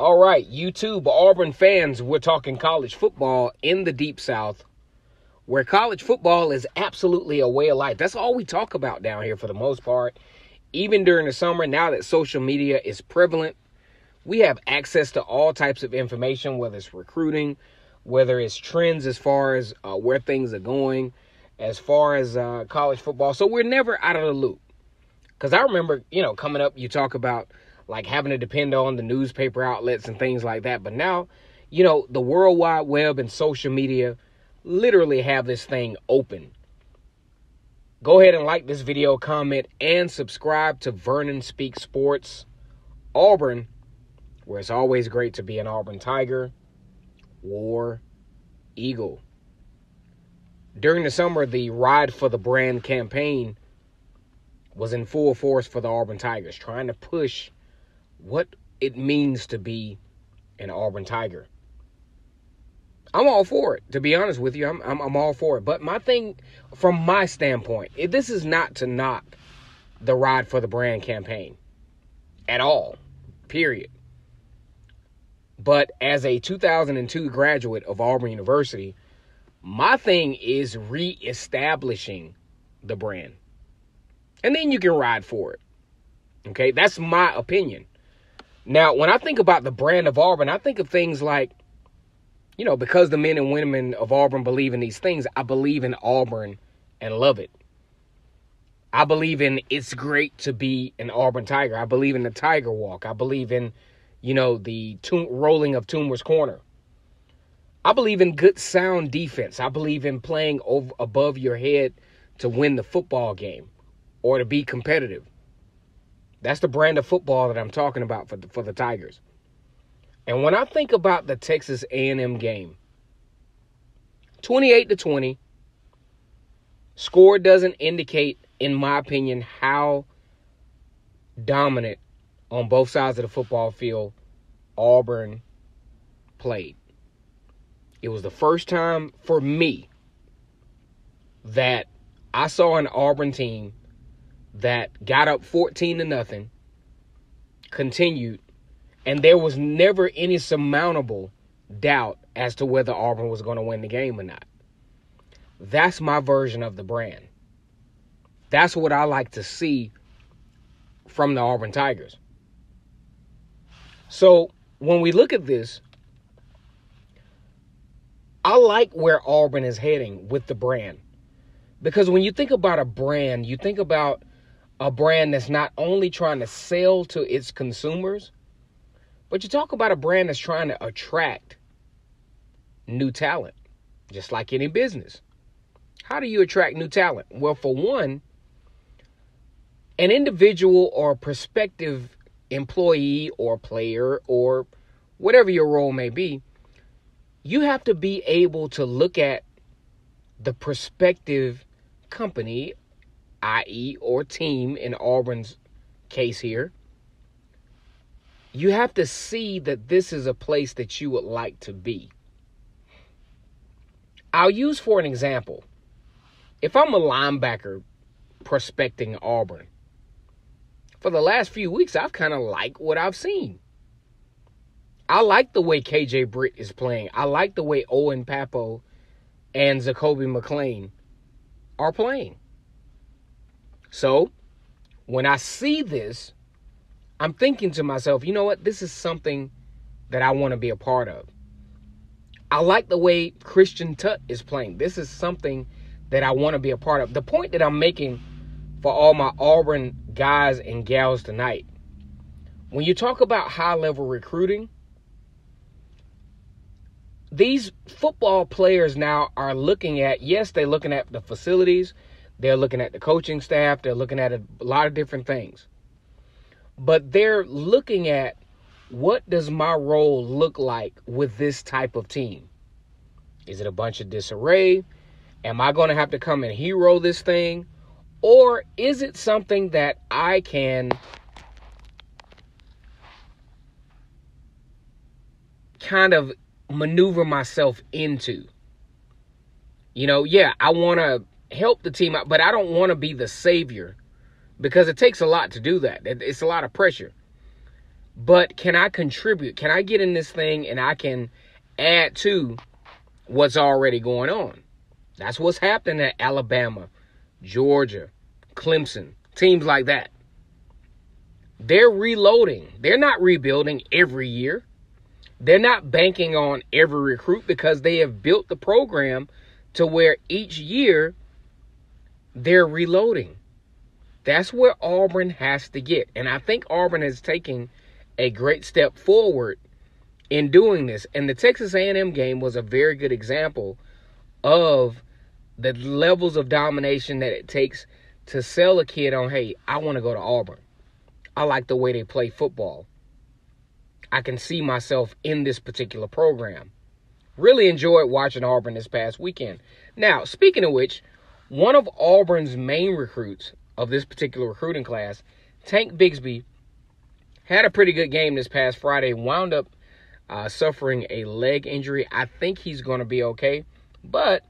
All right, YouTube, Auburn fans, we're talking college football in the Deep South, where college football is absolutely a way of life. That's all we talk about down here for the most part. Even during the summer, now that social media is prevalent, we have access to all types of information, whether it's recruiting, whether it's trends as far as where things are going, as far as college football. So we're never out of the loop. Because I remember, coming up, you talk about like having to depend on the newspaper outlets and things like that. But now, the World Wide Web and social media literally have this thing open. Go ahead and like this video, comment, and subscribe to Vernon Speaks Sports Auburn, where it's always great to be an Auburn Tiger, War Eagle. During the summer, the Ride for the Brand campaign was in full force for the Auburn Tigers, trying to push what it means to be an Auburn Tiger. I'm all for it, to be honest with you. I'm all for it. But my thing, from my standpoint, this is not to knock the Ride for the Brand campaign at all, period. But as a 2002 graduate of Auburn University, my thing is reestablishing the brand. And then you can ride for it. Okay, that's my opinion. Now, when I think about the brand of Auburn, I think of things like, because the men and women of Auburn believe in these things, I believe in Auburn and love it. I believe in it's great to be an Auburn Tiger. I believe in the Tiger Walk. I believe in, the rolling of Toomer's Corner. I believe in good, sound defense. I believe in playing above your head to win the football game or to be competitive. That's the brand of football that I'm talking about for the Tigers. And when I think about the Texas A&M game, 28-20, score doesn't indicate, in my opinion, how dominant on both sides of the football field Auburn played. It was the first time for me that I saw an Auburn team that got up 14-0, continued, and there was never any surmountable doubt as to whether Auburn was going to win the game or not. That's my version of the brand. That's what I like to see from the Auburn Tigers. So when we look at this, I like where Auburn is heading with the brand. Because when you think about a brand, you think about a brand that's not only trying to sell to its consumers, but you talk about a brand that's trying to attract new talent, just like any business. How do you attract new talent? Well, for one, an individual or prospective employee or player or whatever your role may be, you have to be able to look at the prospective company, i.e. or team in Auburn's case here. You have to see that this is a place that you would like to be. I'll use for an example. If I'm a linebacker prospecting Auburn, for the last few weeks, I've kind of liked what I've seen. I like the way KJ Britt is playing. I like the way Owen Papo and Zacoby McClain are playing. So, when I see this, I'm thinking to myself, you know what? This is something that I want to be a part of. I like the way Christian Tutt is playing. This is something that I want to be a part of. The point that I'm making for all my Auburn guys and gals tonight, when you talk about high-level recruiting, these football players now are looking at, yes, they're looking at the facilities, they're looking at the coaching staff, they're looking at a lot of different things. But they're looking at, what does my role look like with this type of team? Is it a bunch of disarray? Am I going to have to come and hero this thing? Or is it something that I can kind of maneuver myself into? I want to help the team out, but I don't want to be the savior, because it takes a lot to do that. It's a lot of pressure. But can I contribute? Can I get in this thing and I can add to what's already going on? That's what's happening at Alabama, Georgia, Clemson, teams like that. They're reloading. They're not rebuilding every year. They're not banking on every recruit because they have built the program to where each year they're reloading. That's where Auburn has to get. And I think Auburn is taking a great step forward in doing this. And the Texas A&M game was a very good example of the levels of domination that it takes to sell a kid on, hey, I want to go to Auburn. I like the way they play football. I can see myself in this particular program. Really enjoyed watching Auburn this past weekend. Now, speaking of which, one of Auburn's main recruits of this particular recruiting class, Tank Bigsby, had a pretty good game this past Friday, wound up suffering a leg injury. I think he's going to be okay. But,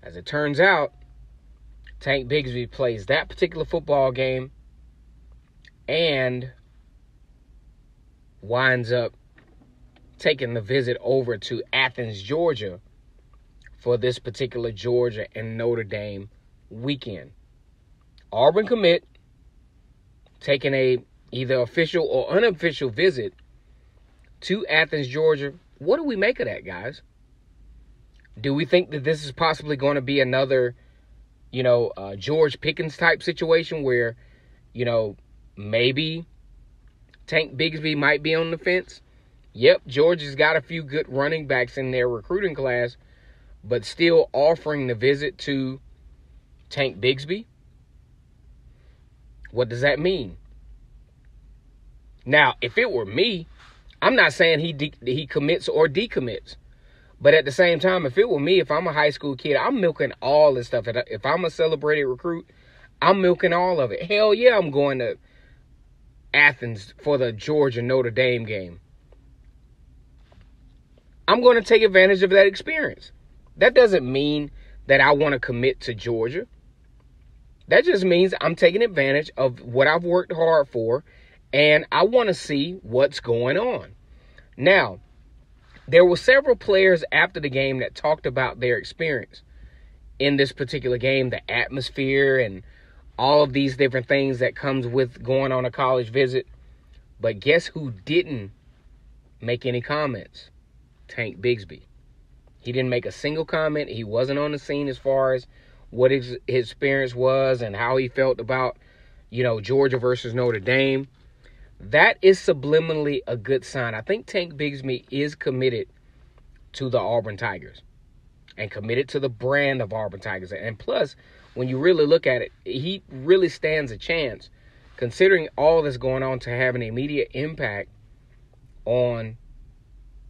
as it turns out, Tank Bigsby plays that particular football game and winds up taking the visit over to Athens, Georgia for this particular Georgia and Notre Dame weekend. Auburn commit taking a either official or unofficial visit to Athens, Georgia. What do we make of that, guys? Do we think that this is possibly going to be another, George Pickens type situation where, maybe Tank Bigsby might be on the fence? Yep, Georgia's got a few good running backs in their recruiting class, but still offering the visit to Tank Bigsby? What does that mean? Now, if it were me, I'm not saying he commits or decommits. But at the same time, if it were me, if I'm a high school kid, I'm milking all this stuff. If I'm a celebrated recruit, I'm milking all of it. Hell yeah, I'm going to Athens for the Georgia-Notre Dame game. I'm going to take advantage of that experience. That doesn't mean that I want to commit to Georgia. That just means I'm taking advantage of what I've worked hard for, and I want to see what's going on. Now, there were several players after the game that talked about their experience in this particular game, the atmosphere and all of these different things that comes with going on a college visit. But guess who didn't make any comments? Tank Bigsby. He didn't make a single comment. He wasn't on the scene as far as what his experience was and how he felt about, Georgia versus Notre Dame. That is subliminally a good sign. I think Tank Bigsby is committed to the Auburn Tigers and committed to the brand of Auburn Tigers. And plus, when you really look at it, he really stands a chance, considering all that's going on, to have an immediate impact on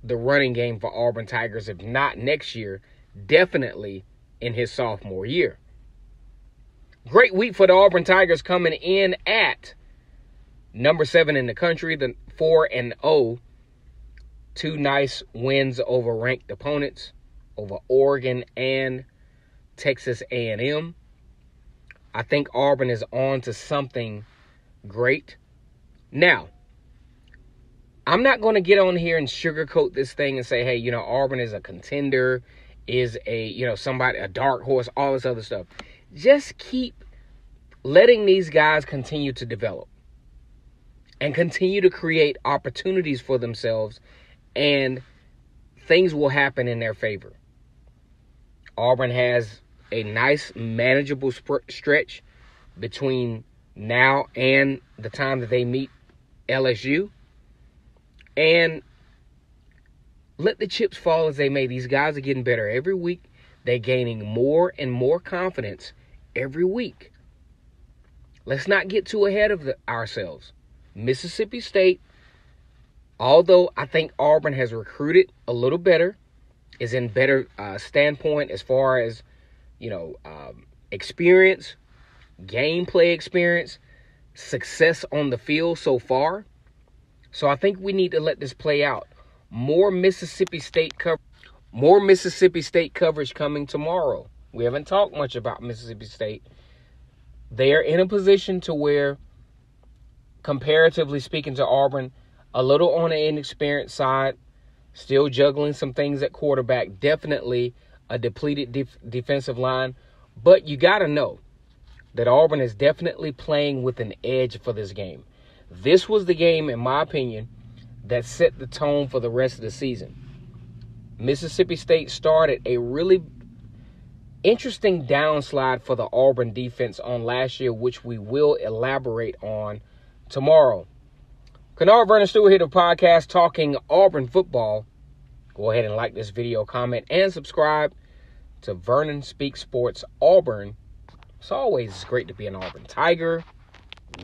the running game for Auburn Tigers, if not next year, definitely in his sophomore year. Great week for the Auburn Tigers, coming in at number 7 in the country, the 4-0. 2 nice wins over ranked opponents, over Oregon and Texas A&M. I think Auburn is on to something great. Now, I'm not going to get on here and sugarcoat this thing and say, hey, Auburn is a contender, is a, a dark horse, all this other stuff. Just keep letting these guys continue to develop and continue to create opportunities for themselves, and things will happen in their favor. Auburn has a nice, manageable stretch between now and the time that they meet LSU. And let the chips fall as they may. These guys are getting better every week. They're gaining more and more confidence every week. Let's not get too ahead of ourselves. Mississippi State, although I think Auburn has recruited a little better, is in better standpoint as far as, experience, gameplay experience, success on the field so far. So I think we need to let this play out. More Mississippi State coverage coming tomorrow. We haven't talked much about Mississippi State. They are in a position to where comparatively speaking to Auburn, a little on the inexperienced side, still juggling some things at quarterback, definitely a depleted defensive line. But you got to know that Auburn is definitely playing with an edge for this game. This was the game, in my opinion, that set the tone for the rest of the season. Mississippi State started a really interesting downslide for the Auburn defense on last year, which we will elaborate on tomorrow. Kennard Vernon Stewart here, the podcast talking Auburn football. Go ahead and like this video, comment, and subscribe to Vernon Speaks Sports Auburn. It's always great to be an Auburn Tiger,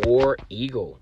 War Eagle.